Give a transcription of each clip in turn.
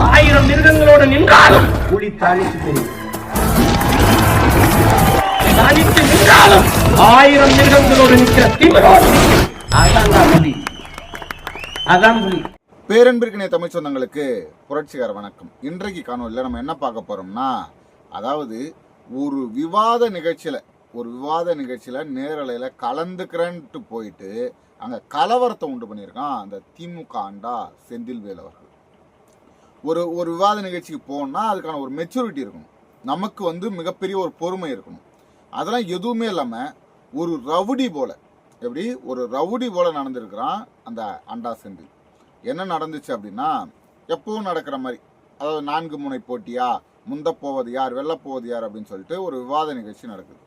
1000 மிருகங்களோடு நின்றாலும் புலி தாளித்து தெரியும். தாளித்து நின்றாலும் 1000 மிருகங்களோடு நிற்கிற திமிரோடு அதான் புலி. அதான் புலி. பேரன்பிற்கினை தமிழ் சொந்தங்களுக்கு புரட்சிகர வணக்கம். இன்றைக்கு காணொலியில் நம்ம என்ன பார்க்க போறோம்னா, அதாவது ஒரு விவாத நிகழ்ச்சியில நேரலையில் கலந்துக்கிறேன்ட்டு போயிட்டு அங்கே கலவரத்தை உண்டு பண்ணியிருக்கான் அந்த திமுக ஆண்டா செந்தில்வேல் அவர்கள். ஒரு விவாத நிகழ்ச்சிக்கு போனால் அதுக்கான ஒரு மெச்சூரிட்டி இருக்கணும், நமக்கு மிகப்பெரிய ஒரு பொறுமை இருக்கணும். அதெல்லாம் எதுவுமே இல்லாமல் ஒரு ரவுடி போல நடந்திருக்கிறான் அந்த அண்டா செந்தில். என்ன நடந்துச்சு அப்படின்னா, எப்பவும் நடக்கிற மாதிரி, அதாவது 4 முனை போட்டியா, முந்த போவது யார் வெல்ல போவது யார் அப்படின்னு சொல்லிட்டு ஒரு விவாத நிகழ்ச்சி நடக்குது.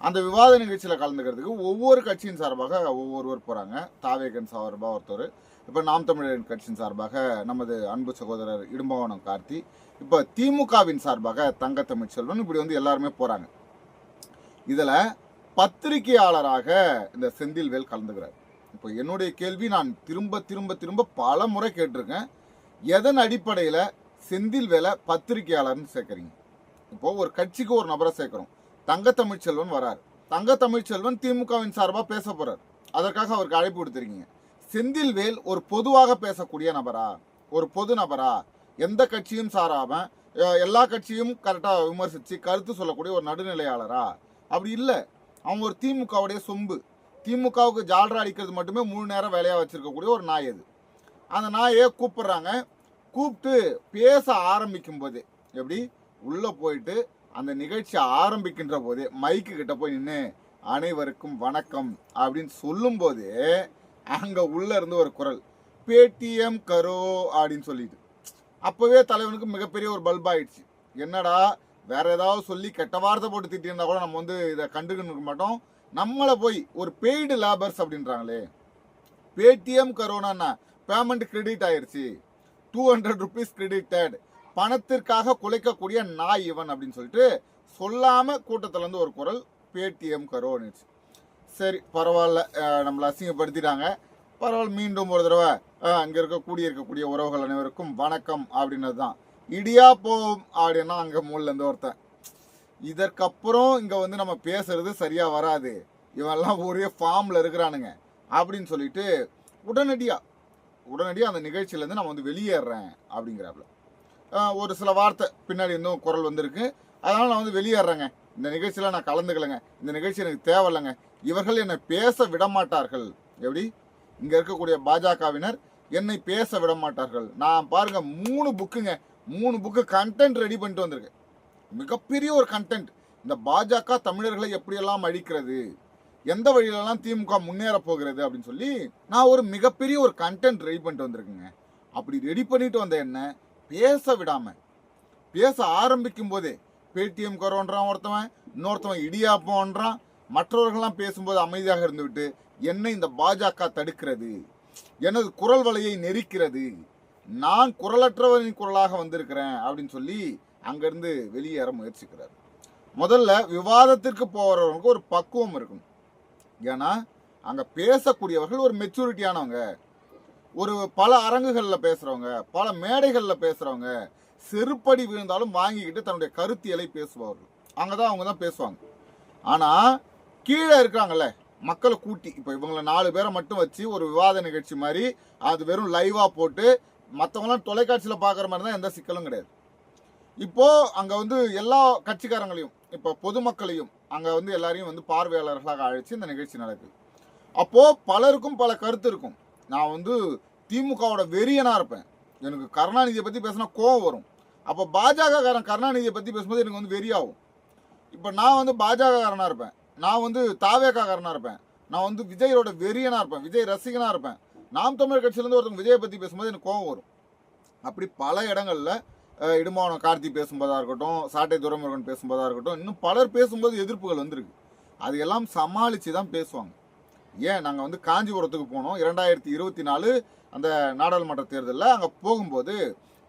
அந்த விவாத நிகழ்ச்சியில் கலந்துக்கிறதுக்கு ஒவ்வொரு கட்சியின் சார்பாக ஒவ்வொருவர் போகிறாங்க. தாவேகன் சார்பாக ஒருத்தர், இப்போ நாம் தமிழரின் கட்சியின் சார்பாக நமது அன்பு சகோதரர் இடும்பவனம் கார்த்தி, இப்போ திமுகவின் சார்பாக தங்க தமிழ்ச்செல்வன், இப்படி எல்லாருமே போகிறாங்க. இதில் பத்திரிகையாளராக இந்த செந்தில்வேல் கலந்துக்கிறார். இப்போ என்னுடைய கேள்வி நான் திரும்ப பல முறை கேட்டிருக்கேன், எதன் அடிப்படையில் செந்தில்வேலை பத்திரிகையாளர்னு சேர்க்குறீங்க? இப்போ ஒரு கட்சிக்கு ஒரு நபரை சேர்க்குறோம். தங்க தமிழ்ச்செல்வன் வரார், தங்க தமிழ்ச்செல்வன் திமுகவின் சார்பாக பேச போறார், அதற்காக அவருக்கு அழைப்பு கொடுத்துருக்கீங்க. செந்தில்வேல் ஒரு பொதுவாக பேசக்கூடிய நபரா, ஒரு பொது நபரா, எந்த கட்சியும் சாராம எல்லா கட்சியும் கரெக்டாக விமர்சித்து கருத்து சொல்லக்கூடிய ஒரு நடுநிலையாளரா? அப்படி இல்லை. அவங்க ஒரு திமுகவுடைய சொம்பு, திமுகவுக்கு ஜால்ரா அடிக்கிறது மட்டுமே முழு நேரம் வேலையாக வச்சிருக்கக்கூடிய ஒரு நாய். அது அந்த நாயை கூப்பிடுறாங்க. கூப்பிட்டு பேச ஆரம்பிக்கும் போது எப்படி உள்ளே போயிட்டு அந்த நிகழ்ச்சி ஆரம்பிக்கின்ற போதே மைக்கு கிட்ட போய் நின்று அனைவருக்கும் வணக்கம் அப்படின்னு சொல்லும்போது அங்கே உள்ள இருந்து ஒரு குரல், பேடிஎம் கரோ அப்படின்னு சொல்லிட்டு, அப்போவே தலைவனுக்கு மிகப்பெரிய ஒரு பல்ப் ஆயிடுச்சு. என்னடா வேற ஏதாவது சொல்லி கெட்ட வார்த்தை போட்டு திட்டிருந்தா கூட நம்ம இதை கண்டுக்க மாட்டோம், நம்மளை போய் ஒரு பெய்டு லேபர்ஸ் அப்படின்றாங்களே. பேடிஎம் கரோனா பேமெண்ட் கிரெடிட் ஆயிடுச்சு, 200 rupees கிரெடிட்டட், பணத்திற்காக குலைக்கக்கூடிய நாய் இவன் அப்படின்னு சொல்லிட்டு சொல்லாம கூட்டத்துல இருந்து ஒரு குரல் பேடிஎம் கரோன்னு. சரி பரவாயில்ல, நம்மளை அசிங்கப்படுத்திட்டாங்க, பரவாயில்ல, மீண்டும் ஒரு தடவை அங்க இருக்கக்கூடிய உறவுகள் அனைவருக்கும் வணக்கம் அப்படின்னது தான். இடியாப்போம் அப்படின்னா அங்க மூல இருந்து ஒருத்தன், இதற்கப்புறம் இங்க நம்ம பேசுறது சரியா வராது, இவெல்லாம் ஒரே ஃபார்ம்ல இருக்கிறானுங்க அப்படின்னு சொல்லிட்டு உடனடியா அந்த நிகழ்ச்சியிலேருந்து நான் வெளியேறேன் அப்படிங்கிறாப்புல. ஒரு சில வார்த்தை பின்னாடி இருந்தும் குரல் வந்திருக்கு, அதனால நான் வெளியேறேங்க, இந்த நிகழ்ச்சியில் நான் கலந்துக்கலைங்க, இந்த நிகழ்ச்சி எனக்கு தேவையில்லைங்க, இவர்கள் என்னை பேச விட மாட்டார்கள். எப்படி இங்கே இருக்கக்கூடிய பாஜகவினர் என்னை பேச விட மாட்டார்கள். நான் பாருங்க 3 புக்கு கண்டென்ட் ரெடி பண்ணிட்டு வந்திருக்கேன். மிகப்பெரிய ஒரு கண்டென்ட், இந்த பாஜக தமிழர்களை எப்படியெல்லாம் அழிக்கிறது, எந்த வழியிலெல்லாம் திமுக முன்னேற போகிறது அப்படின்னு சொல்லி நான் ஒரு மிகப்பெரிய ஒரு கண்டென்ட் ரெடி பண்ணிட்டு வந்திருக்கேங்க. அப்படி ரெடி பண்ணிட்டு வந்த என்ன பேச விடாம, பேச ஆரம்பிக்கும் போதே பேடிஎம் கரோன்றான் ஒருத்தவன், இன்னொருத்தவன் இடியாப்போன்றான், மற்றவர்கள்லாம் பேசும்போது அமைதியாக இருந்துவிட்டு என்னை இந்த பாஜக தடுக்கிறது, எனது குரல் வலையை நெரிக்கிறது, நான் குரலற்றவரின் குரலாக வந்திருக்கிறேன் அப்படின்னு சொல்லி அங்கிருந்து வெளியேற முயற்சிக்கிறார். முதல்ல விவாதத்திற்கு போறவங்களுக்கு ஒரு பக்குவம் இருக்கும். ஏன்னா அங்க பேசக்கூடியவர்கள் ஒரு மெச்சூரிட்டியானவங்க, ஒரு பல அரங்குகளில் பேசுறவங்க, பல மேடைகளில் பேசுறவங்க, செருப்படி விழுந்தாலும் வாங்கிக்கிட்டு தன்னுடைய கருத்தியலை பேசுபவர்கள். அங்கதான் அவங்க தான் பேசுவாங்க. ஆனா கீழே இருக்காங்கல்ல மக்களை கூட்டி, இப்போ இவங்களை 4 பேரை மட்டும் வச்சு ஒரு விவாத நிகழ்ச்சி மாதிரி அது வெறும் லைவா போட்டு மற்றவங்களாம் தொலைக்காட்சியில் பார்க்குற மாதிரி தான் எந்த சிக்கலும் கிடையாது. இப்போ அங்கே எல்லா கட்சிக்காரங்களையும், இப்போ பொதுமக்களையும் அங்கே எல்லாரையும் பார்வையாளர்களாக அழைச்சி இந்த நிகழ்ச்சி நடக்குது. அப்போ பலருக்கும் பல கருத்து இருக்கும். நான் திமுகவோட வெறியனா இருப்பேன், எனக்கு கருணாநிதியை பற்றி பேசினா கோவம் வரும். அப்போ பாஜகக்காரன் கருணாநிதியை பற்றி பேசும்போது எனக்கு வெறியாகும். இப்போ நான் பாஜகக்காரனாக இருப்பேன், நான் தாவேக்காரனாக இருப்பேன், நான் விஜயோட வெறியனா இருப்பேன், விஜய் ரசிகனாக இருப்பேன். நாம் தமிழர் கட்சியிலேருந்து ஒருத்தவங்க விஜயை பற்றி பேசும்போது எனக்கு கோவம் வரும். அப்படி பல இடங்களில் இடும்பவனம் கார்த்தி பேசும்போதாக இருக்கட்டும், சாட்டை துரைமுருகன் பேசும்போதாக இருக்கட்டும், இன்னும் பலர் பேசும்போது எதிர்ப்புகள் வந்திருக்கு. அது எல்லாம் சமாளித்து தான் பேசுவாங்க. ஏன் நாங்கள் காஞ்சிபுரத்துக்கு போனோம் 2024 அந்த நாடாளுமன்ற தேர்தலில். அங்கே போகும்போது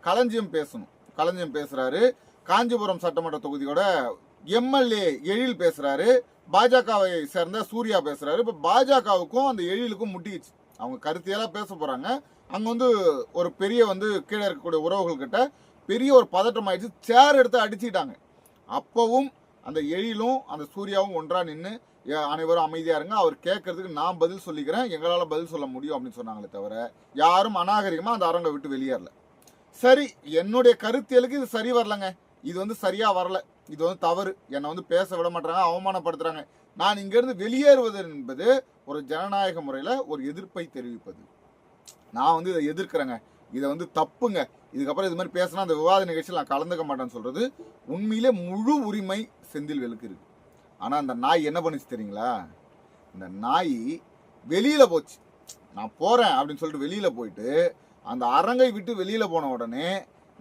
களஞ்சியம் பேசுகிறாரு, காஞ்சிபுரம் சட்டமன்ற தொகுதியோட எம்எல்ஏ எழில் பேசுகிறாரு, பாஜகவை சேர்ந்த சூர்யா பேசுகிறாரு. இப்போ பாஜகவுக்கும் அந்த எழிலுக்கும் முட்டிச்சு, அவங்க கருத்தியெல்லாம் பேச போகிறாங்க. அங்கே வந்து ஒரு பெரிய வந்து கீழே இருக்கக்கூடிய உறவுகள்கிட்ட பெரிய ஒரு பதட்டம் ஆயிடுச்சு. சேர் எடுத்து அடிச்சுக்கிட்டாங்க. அப்பவும் அந்த எழிலும் அந்த சூர்யாவும் ஒன்றா நின்று அனைவரும் அமைதியாக இருங்க, அவர் கேட்கறதுக்கு நான் பதில் சொல்லிக்கிறேன், எங்களால் பதில் சொல்ல முடியும் அப்படின்னு சொன்னாங்களே தவிர யாரும் அநாகரிகமாக அந்த அரங்கை விட்டு வெளியேறல. சரி, என்னுடைய கருத்தியலுக்கு இது சரி வரலங்க, இது வந்து சரியாக வரல, இது வந்து தவறு, என்னை வந்து பேச விட மாட்டாங்க, அவமானப்படுத்துகிறாங்க, நான் இங்கேருந்து வெளியேறுவது என்பது ஒரு ஜனநாயக முறையில் ஒரு எதிர்ப்பை தெரிவிப்பது. நான் வந்து இதை எதிர்க்கிறேங்க, இதை வந்து தப்புங்க, இதுக்கப்புறம் இது மாதிரி பேசினா அந்த விவாத நிகழ்ச்சியில் நான் கலந்துக்க மாட்டேன்னு சொல்கிறது உண்மையிலே முழு உரிமை செந்தில்வேலுக்கு இருக்குது. ஆனால் அந்த நாய் என்ன பண்ணிச்சு தெரியுங்களா? இந்த நாய் வெளியில் போச்சு, நான் போகிறேன் அப்படின்னு சொல்லிட்டு வெளியில் போயிட்டு அந்த அரங்கை விட்டு வெளியில் போன உடனே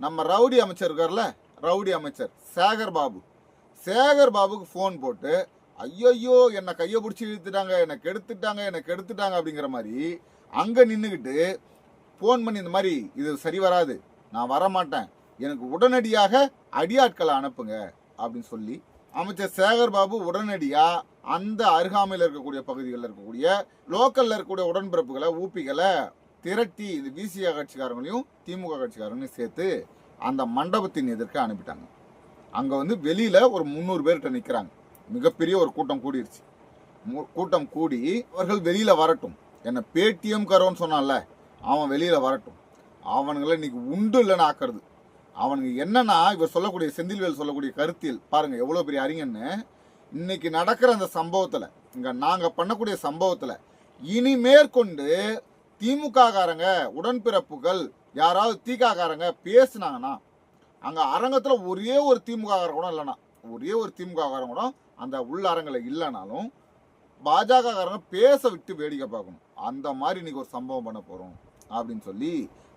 நம்ம ரவுடி அமைச்சர் இருக்கார்ல, ரவுடி அமைச்சர் சேகர் பாபுக்கு ஃபோன் போட்டு ஐயோ என்னை கையை பிடிச்சி இழுத்துட்டாங்க, என்னை கெடுத்துட்டாங்க அப்படிங்கிற மாதிரி அங்கே நின்றுக்கிட்டு ஃபோன் பண்ணி இந்த மாதிரி இது சரி வராது, நான் வரமாட்டேன், எனக்கு உடனடியாக அடியாட்களை அனுப்புங்க அப்படின்னு சொல்லி அமைச்சர் சேகர் பாபு உடனடியாக அந்த அருகாமையில் இருக்கக்கூடிய பகுதிகளில் இருக்கக்கூடிய லோக்கலில் இருக்கக்கூடிய உடன்பிறப்புகளை ஊப்பிகளை திரட்டி இந்த விசிகா கட்சிக்காரங்களையும் திமுக கட்சிக்காரங்களையும் சேர்த்து அந்த மண்டபத்தின் எதிர்க்க அனுப்பிட்டாங்க. அங்கே வந்து வெளியில் ஒரு 300 பேர்கிட்ட நிற்கிறாங்க. மிகப்பெரிய ஒரு கூட்டம் கூடிருச்சு. கூட்டம் கூடி அவர்கள் வெளியில் வரட்டும், என்னை பேடிஎம் கரோன்னு சொன்னான்ல அவன் வெளியில் வரட்டும், அவனுங்களை இன்னைக்கு உண்டு இல்லைன்னு ஆக்கிறது. அவனுக்கு என்னன்னா இவர் சொல்லக்கூடிய செந்தில்வேல் சொல்லக்கூடிய கருத்தியல் பாருங்க எவ்வளோ பெரிய அறிஞன்னு. இன்னைக்கு நடக்கிற அந்த சம்பவத்தில், இங்கே நாங்கள் பண்ணக்கூடிய சம்பவத்தில் இனிமேற்கொண்டு திமுக காரங்க உடன்பிறப்புகள் யாராவது திகாக்காரங்க பேசுனாங்கன்னா அங்கே அரங்கத்தில் ஒரே ஒரு திமுக காரங்க கூட இல்லைனா, ஒரே ஒரு திமுக காரங்க கூட அந்த உள்ள அரங்கில் இல்லைனாலும் பாஜக காரங்க பேச விட்டு வேடிக்கை பார்க்கணும். அந்த மாதிரி இன்னைக்கு ஒரு சம்பவம் பண்ண போகிறோம் அப்படின்னு சொல்லி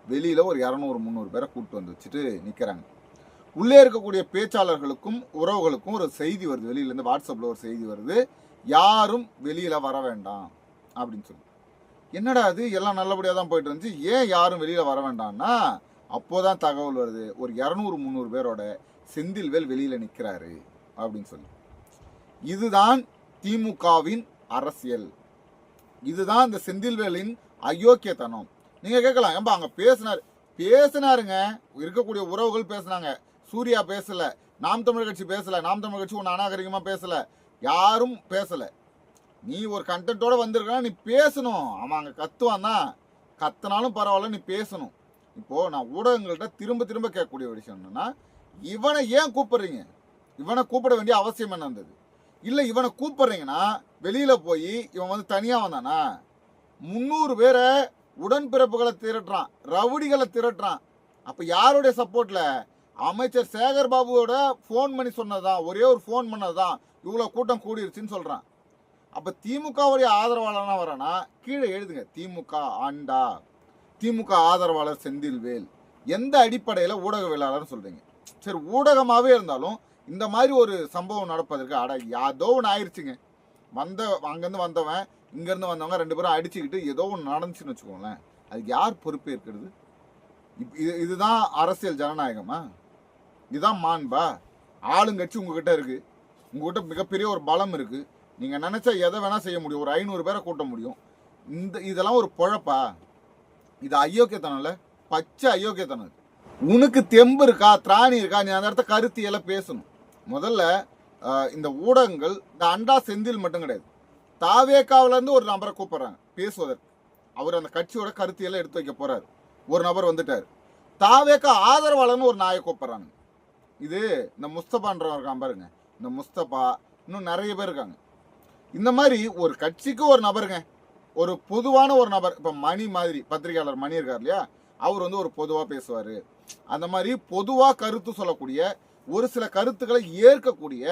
வெளியில் ஒரு 200-300 பேரை கூப்பிட்டு வந்து வச்சுட்டு நிற்கிறாங்க. உள்ளே இருக்கக்கூடிய பேச்சாளர்களுக்கும் உறவுகளுக்கும் ஒரு செய்தி வருது, வெளியிலேருந்து வாட்ஸ்அப்பில் ஒரு செய்தி வருது, யாரும் வெளியில் வர வேண்டாம் அப்படின்னு சொல்லி. என்னடா அது, எல்லாம் நல்லபடியாக தான் போயிட்டு இருந்துச்சு, ஏன் யாரும் வெளியில் வர வேண்டாம்னா அப்போதான் தகவல் வருது, ஒரு 200-300 பேரோட செந்தில்வேல் வெளியில் நிற்கிறாரு அப்படின்னு சொல்லி. இதுதான் திமுகவின் அரசியல், இதுதான் இந்த செந்தில்வேலின் அயோக்கியத்தனம். நீங்கள் கேட்கலாம், ஏன்பா அங்கே பேசினாருங்க, இருக்கக்கூடிய உறவுகள் பேசினாங்க, சூர்யா பேசலை, நாம் தமிழர் கட்சி பேசலை, நாம் தமிழர் கட்சி ஒன்று அநாகரிகமாக பேசலை, யாரும் பேசலை. நீ ஒரு கண்டென்ட்டோடு வந்திருக்கா, நீ பேசணும். அவன் அங்கே கத்துவான் தான், கத்துனாலும் பரவாயில்ல, நீ பேசணும். இப்போது நான் ஊடகங்கள்கிட்ட திரும்ப கேட்கக்கூடிய ஒரு விஷயம் என்னென்னா, இவனை ஏன் கூப்பிட்றீங்க, இவனை கூப்பிட வேண்டிய அவசியம் என்ன இருந்தது? இல்லை இவனை கூப்பிட்றீங்கன்னா வெளியில் போய் இவன் வந்து தனியாக வந்தானா 300 பேரை உடன்பிறப்புகளை திரட்டுறான், ரவுடிகளை திரட்டுறான். அப்போ யாருடைய சப்போர்ட்டில்? அமைச்சர் சேகர் பாபுவோட ஃபோன் பண்ணி சொன்னதான், ஒரே ஒரு ஃபோன் பண்ணதான் இவ்வளோ கூட்டம் கூடிருச்சுன்னு சொல்கிறான். அப்போ திமுகவுடைய ஆதரவாளர்னா வரானா கீழே எழுதுங்க, திமுக ஆண்டா, திமுக ஆதரவாளர் செந்தில்வேல். எந்த அடிப்படையில் ஊடகவியலாளர்னு சொல்கிறீங்க? சரி, ஊடகமாகவே இருந்தாலும் இந்த மாதிரி ஒரு சம்பவம் நடப்பதற்கு ஏதோ ஒன்று ஆயிடுச்சுங்க. அங்கேருந்து வந்தவன் இங்கேருந்து வந்தவங்க 2 பேரும் அடிச்சுக்கிட்டு ஏதோ ஒன்று நடந்துச்சுன்னு வச்சுக்கோங்களேன், அதுக்கு யார் பொறுப்பு இருக்கிறது? இதுதான் அரசியல் ஜனநாயகமா? இதுதான் மாண்பா? ஆளுங்கட்சி உங்ககிட்ட இருக்குது, உங்ககிட்ட மிகப்பெரிய ஒரு பலம் இருக்குது, நீங்கள் நினச்சா எதை வேணால் செய்ய முடியும், ஒரு 500 பேரை கூட்ட முடியும். இதெல்லாம் ஒரு பொழப்பா? இது அயோக்கியத்தனம் இல்லை, பச்சை அயோக்கியத்தனம். உனக்கு தெம்பு இருக்கா, திராணி இருக்கா, நீ அந்த இடத்த கருத்தியெல்லாம் பேசணும். முதல்ல இந்த ஊடகங்கள் இந்த அண்டா செந்தில் மட்டும் கிடையாது, தாவேக்காவிலேருந்து ஒரு நபரை கூப்பிட்றாங்க பேசுவதற்கு. அவர் அந்த கட்சியோட கருத்தியெல்லாம் எடுத்து வைக்க போகிறார். ஒரு நபர் வந்துட்டார். தாவேக்கா ஆதரவாளர்னு ஒரு நாயை கூப்பிட்றாங்க. இது இந்த முஸ்தபான்றவர் இருக்கான் பாருங்க, இந்த முஸ்தபா, இன்னும் நிறைய பேர் இருக்காங்க. இந்த மாதிரி ஒரு கட்சிக்கு ஒரு நபருங்க, ஒரு பொதுவான ஒரு நபர். இப்போ மணி மாதிரி பத்திரிகையாளர் மணி இருக்கார் இல்லையா, அவர் வந்து ஒரு பொதுவாக பேசுவார். அந்த மாதிரி பொதுவாக கருத்து சொல்லக்கூடிய, ஒரு சில கருத்துக்களை ஏற்கக்கூடிய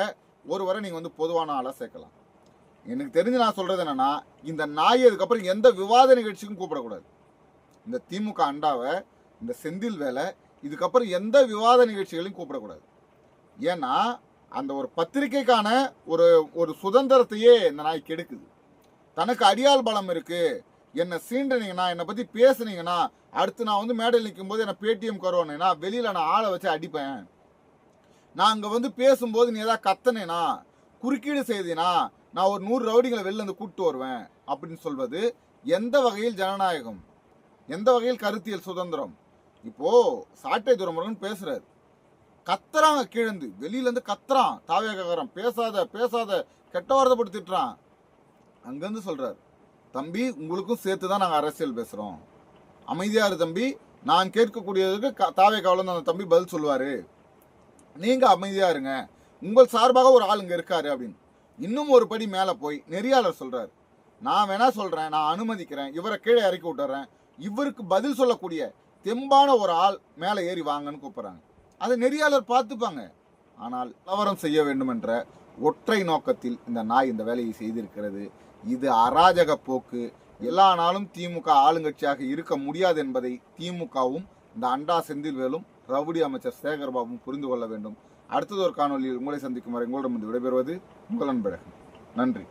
ஒருவரை நீங்கள் வந்து பொதுவான ஆளாக சேர்க்கலாம். எனக்கு தெரிஞ்சு நான் சொல்கிறது என்னென்னா, இந்த நாய் அதுக்கப்புறம் எந்த விவாத நிகழ்ச்சிக்கும் கூப்பிடக்கூடாது. இந்த திமுக அண்டாவை, இந்த செந்தில்வேலை இதுக்கப்புறம் எந்த விவாத நிகழ்ச்சிகளையும் கூப்பிடக்கூடாது. ஏன்னா அந்த ஒரு பத்திரிகைக்கான ஒரு சுதந்திரத்தையே இந்த நாய் கெடுக்குது. தனக்கு அடியாள் பலம் இருக்குது, என்னை சீண்டினீங்கன்னா, என்னை பற்றி பேசுனீங்கன்னா, அடுத்து நான் வந்து மேடையில் நிற்கும் போது என்னை பேடிஎம் கருவானேன்னா வெளியில் நான் ஆளை வச்சு அடிப்பேன், நான் அங்கே வந்து பேசும்போது நீ ஏதாவது கத்தனேனா, குறுக்கீடு செய்தினா, நான் ஒரு 100 ரவுடிகளை வெளில வந்து கூப்பிட்டு வருவேன் அப்படின்னு சொல்வது எந்த வகையில் ஜனநாயகம்? எந்த வகையில் கருத்தியல் சுதந்திரம்? இப்போ சாட்டை துரைமுருகன் பேசுறாரு, கத்துறாங்க, கீழந்து வெளியில இருந்து கத்துறான், தாவேகாரம் பேசாத பேசாத கெட்ட வார்த்தைப்பட்டு திட்டுறான். அங்கிருந்து சொல்றாரு, தம்பி உங்களுக்கும் சேர்த்து தான் நாங்கள் அரசியல் பேசுறோம், அமைதியா இரு தம்பி, நான் கேட்கக்கூடியதுக்கு தாவேகாவில் அந்த தம்பி பதில் சொல்லுவாரு, நீங்க அமைதியா இருங்க, உங்கள் சார்பாக ஒரு ஆள் இங்க இருக்காரு அப்படின்னு. இன்னும் ஒரு படி மேல போய் நெறியாளர் சொல்றாரு, நான் வேணா சொல்றேன், நான் அனுமதிக்கிறேன், இவரை கீழே இறக்கி விட்டுறேன், இவருக்கு பதில் சொல்லக்கூடிய தெம்பான ஒரு ஆள் மேலே ஏறி வாங்கன்னு கூப்பிடுறாங்க. அதை நெறியாளர் பார்த்துப்பாங்க. ஆனால் கலவரம் செய்ய வேண்டும் என்ற ஒற்றை நோக்கத்தில் இந்த நாய் இந்த வேலையை செய்திருக்கிறது. இது அராஜக போக்கு. எல்லா நாளும் திமுக ஆளுங்கட்சியாக இருக்க முடியாது என்பதை திமுகவும் இந்த அண்டா செந்தில்வேலும் ரவுடி அமைச்சர் சேகர்பாபுவும் புரிந்து கொள்ள வேண்டும். அடுத்தது ஒரு காணொலியில் உங்களை சந்திக்கும் வரை உங்களிடம் விடைபெறுவது உங்கள் அன்பழகன். நன்றி.